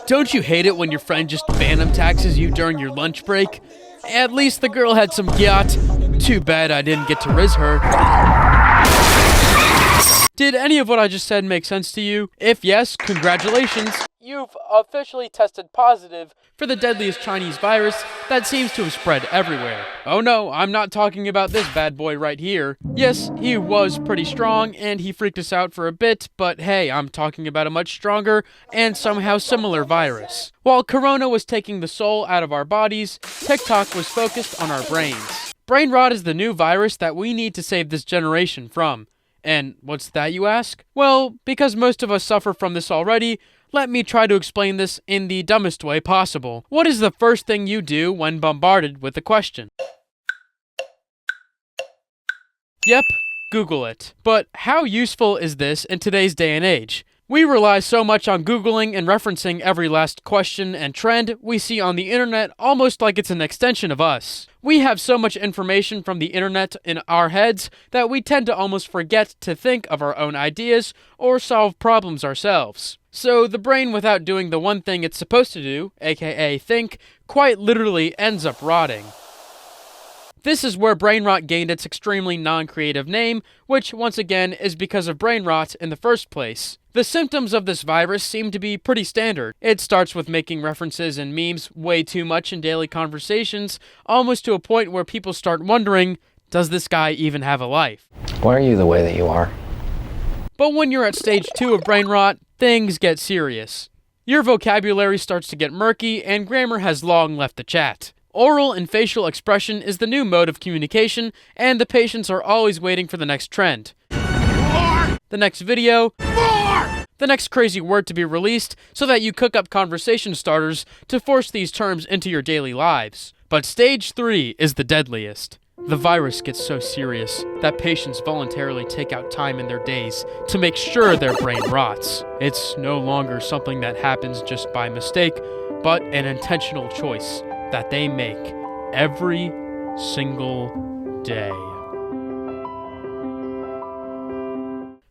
Don't you hate it when your friend just phantom taxes you during your lunch break? At least the girl had some yacht. Too bad I didn't get to riz her. Did any of what I just said make sense to you? If yes, congratulations. You've officially tested positive for the deadliest Chinese virus that seems to have spread everywhere. Oh no, I'm not talking about this bad boy right here. Yes, he was pretty strong and he freaked us out for a bit, but hey, I'm talking about a much stronger and somehow similar virus. While Corona was taking the soul out of our bodies, TikTok was focused on our brains. Brain rot is the new virus that we need to save this generation from. And what's that, you ask? Well, because most of us suffer from this already, let me try to explain this in the dumbest way possible. What is the first thing you do when bombarded with a question? Yep, Google it. But how useful is this in today's day and age? We rely so much on Googling and referencing every last question and trend we see on the internet almost like it's an extension of us. We have so much information from the internet in our heads that we tend to almost forget to think of our own ideas or solve problems ourselves. So the brain, without doing the one thing it's supposed to do, aka think, quite literally ends up rotting. This is where brain rot gained its extremely non-creative name, which once again is because of brain rot in the first place. The symptoms of this virus seem to be pretty standard. It starts with making references and memes way too much in daily conversations, almost to a point where people start wondering, does this guy even have a life? Why are you the way that you are? But when you're at stage 2 of brain rot, things get serious. Your vocabulary starts to get murky, and grammar has long left the chat. Oral and facial expression is the new mode of communication, and the patients are always waiting for the next trend. More! The next video. More! The next crazy word to be released, so that you cook up conversation starters to force these terms into your daily lives. But stage 3 is the deadliest. The virus gets so serious that patients voluntarily take out time in their days to make sure their brain rots. It's no longer something that happens just by mistake, but an intentional choice that they make every single day.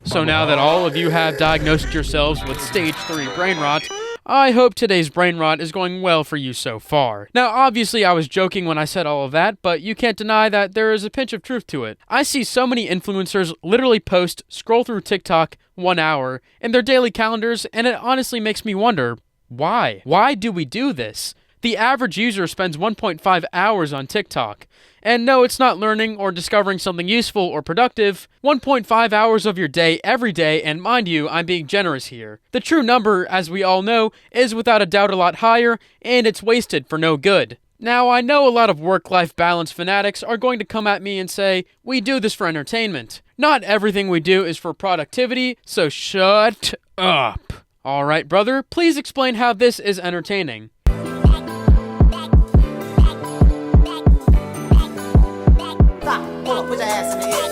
So now that all of you have diagnosed yourselves with stage 3 brain rot, I hope today's brain rot is going well for you so far. Now, obviously I was joking when I said all of that, but you can't deny that there is a pinch of truth to it. I see so many influencers literally scroll through TikTok 1 hour in their daily calendars, and it honestly makes me wonder, why? Why do we do this? The average user spends 1.5 hours on TikTok. And no, it's not learning or discovering something useful or productive. 1.5 hours of your day every day, and mind you, I'm being generous here. The true number, as we all know, is without a doubt a lot higher, and it's wasted for no good. Now, I know a lot of work-life balance fanatics are going to come at me and say, we do this for entertainment. Not everything we do is for productivity, so shut up. Alright, brother, please explain how this is entertaining. Put your ass in the air.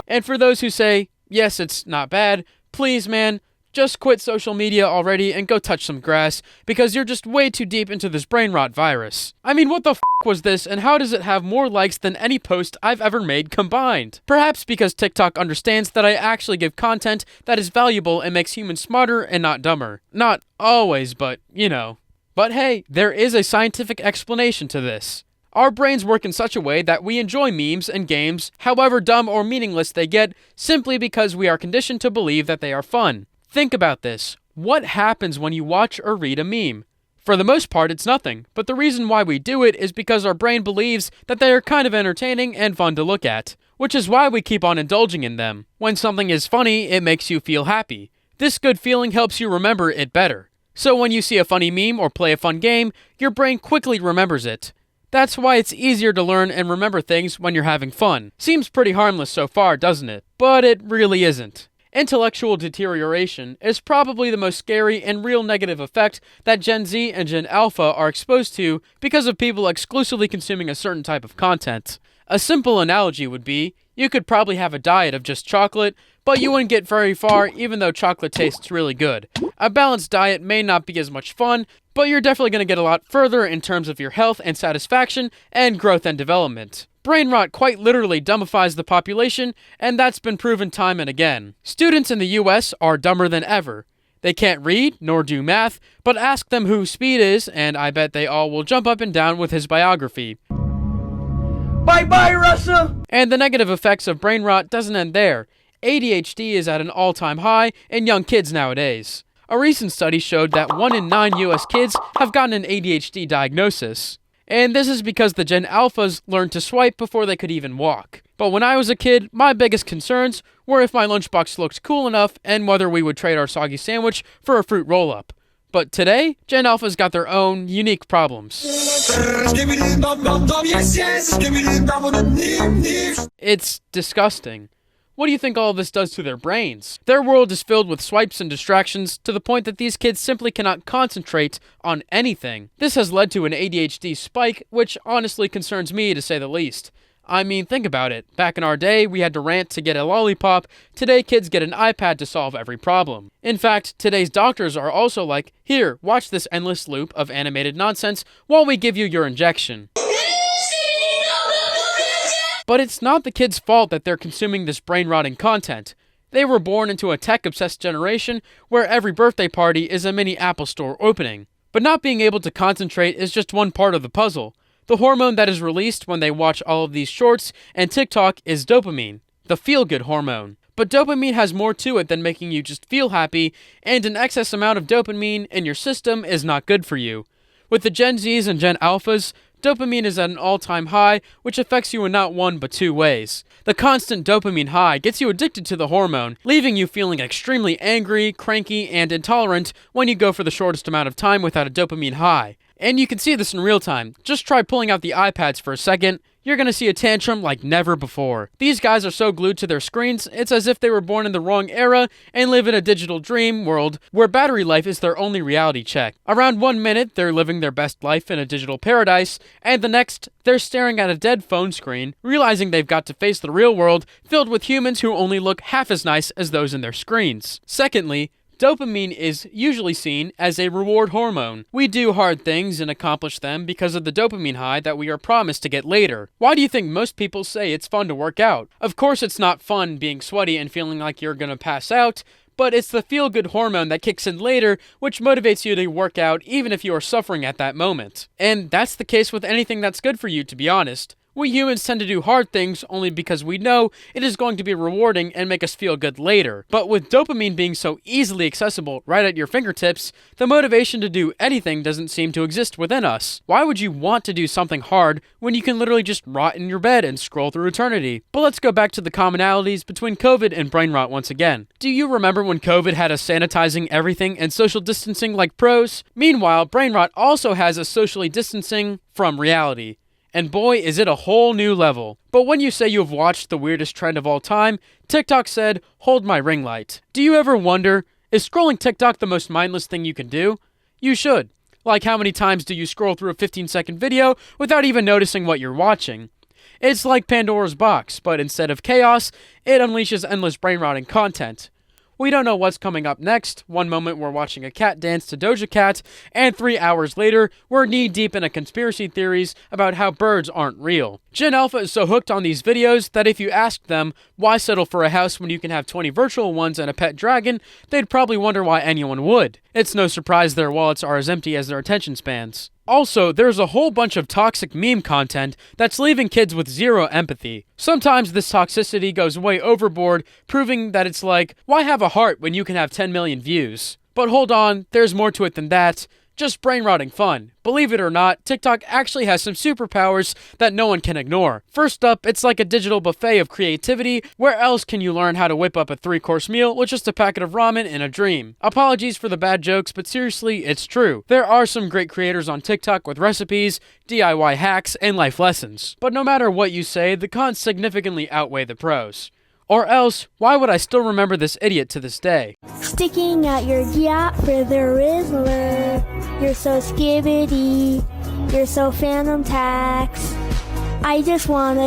And for those who say, yes, it's not bad, please, man, just quit social media already and go touch some grass, because you're just way too deep into this brain rot virus. I mean, what the f*** was this, and how does it have more likes than any post I've ever made combined? Perhaps because TikTok understands that I actually give content that is valuable and makes humans smarter and not dumber. Not always, but, you know. But hey, there is a scientific explanation to this. Our brains work in such a way that we enjoy memes and games, however dumb or meaningless they get, simply because we are conditioned to believe that they are fun. Think about this. What happens when you watch or read a meme? For the most part, it's nothing, but the reason why we do it is because our brain believes that they are kind of entertaining and fun to look at, which is why we keep on indulging in them. When something is funny, it makes you feel happy. This good feeling helps you remember it better. So when you see a funny meme or play a fun game, your brain quickly remembers it. That's why it's easier to learn and remember things when you're having fun. Seems pretty harmless so far, doesn't it? But it really isn't. Intellectual deterioration is probably the most scary and real negative effect that Gen Z and Gen Alpha are exposed to because of people exclusively consuming a certain type of content. A simple analogy would be, you could probably have a diet of just chocolate, but you wouldn't get very far even though chocolate tastes really good. A balanced diet may not be as much fun, but you're definitely going to get a lot further in terms of your health and satisfaction and growth and development. Brain rot quite literally dumbifies the population, and that's been proven time and again. Students in the US are dumber than ever. They can't read, nor do math, but ask them who Speed is, and I bet they all will jump up and down with his biography. Bye-bye, Russia! And the negative effects of brain rot doesn't end there. ADHD is at an all-time high in young kids nowadays. A recent study showed that 1 in 9 US kids have gotten an ADHD diagnosis. And this is because the Gen Alphas learned to swipe before they could even walk. But when I was a kid, my biggest concerns were if my lunchbox looked cool enough and whether we would trade our soggy sandwich for a fruit roll-up. But today, Gen Alphas got their own unique problems. It's disgusting. What do you think all of this does to their brains? Their world is filled with swipes and distractions to the point that these kids simply cannot concentrate on anything. This has led to an ADHD spike, which honestly concerns me to say the least. I mean, think about it. Back in our day, we had to rant to get a lollipop. Today, kids get an iPad to solve every problem. In fact, today's doctors are also like, here, watch this endless loop of animated nonsense while we give you your injection. But it's not the kids' fault that they're consuming this brain-rotting content. They were born into a tech-obsessed generation where every birthday party is a mini Apple Store opening. But not being able to concentrate is just one part of the puzzle. The hormone that is released when they watch all of these shorts and TikTok is dopamine, the feel-good hormone. But dopamine has more to it than making you just feel happy, and an excess amount of dopamine in your system is not good for you. With the Gen Zs and Gen Alphas, dopamine is at an all-time high, which affects you in not one but two ways. The constant dopamine high gets you addicted to the hormone, leaving you feeling extremely angry, cranky, and intolerant when you go for the shortest amount of time without a dopamine high. And you can see this in real time. Just try pulling out the iPads for a second. You're gonna see a tantrum like never before. These guys are so glued to their screens, it's as if they were born in the wrong era and live in a digital dream world where battery life is their only reality check. Around 1 minute, they're living their best life in a digital paradise, and the next, they're staring at a dead phone screen, realizing they've got to face the real world filled with humans who only look half as nice as those in their screens. Secondly, dopamine is usually seen as a reward hormone. We do hard things and accomplish them because of the dopamine high that we are promised to get later. Why do you think most people say it's fun to work out? Of course it's not fun being sweaty and feeling like you're gonna pass out, but it's the feel-good hormone that kicks in later, which motivates you to work out even if you are suffering at that moment. And that's the case with anything that's good for you, to be honest. We humans tend to do hard things only because we know it is going to be rewarding and make us feel good later. But with dopamine being so easily accessible right at your fingertips, the motivation to do anything doesn't seem to exist within us. Why would you want to do something hard when you can literally just rot in your bed and scroll through eternity? But let's go back to the commonalities between COVID and brain rot once again. Do you remember when COVID had us sanitizing everything and social distancing like pros? Meanwhile, brain rot also has us socially distancing from reality. And boy, is it a whole new level. But when you say you have watched the weirdest trend of all time, TikTok said, hold my ring light. Do you ever wonder, is scrolling TikTok the most mindless thing you can do? You should. Like, how many times do you scroll through a 15-second video without even noticing what you're watching? It's like Pandora's box, but instead of chaos, it unleashes endless brain-rotting content. We don't know what's coming up next. One moment we're watching a cat dance to Doja Cat, and 3 hours later, we're knee-deep in a conspiracy theories about how birds aren't real. Gen Alpha is so hooked on these videos that if you asked them, why settle for a house when you can have 20 virtual ones and a pet dragon, they'd probably wonder why anyone would. It's no surprise their wallets are as empty as their attention spans. Also, there's a whole bunch of toxic meme content that's leaving kids with zero empathy. Sometimes this toxicity goes way overboard, proving that it's like, why have a heart when you can have 10 million views? But hold on, there's more to it than that. Just brain-rotting fun. Believe it or not, TikTok actually has some superpowers that no one can ignore. First up, it's like a digital buffet of creativity. Where else can you learn how to whip up a 3-course meal with just a packet of ramen and a dream? Apologies for the bad jokes, but seriously, it's true. There are some great creators on TikTok with recipes, DIY hacks, and life lessons. But no matter what you say, the cons significantly outweigh the pros. Or else, why would I still remember this idiot to this day? Sticking out your gap for the Rizzler. You're so skibbity. You're so Phantom Tax. I just wanna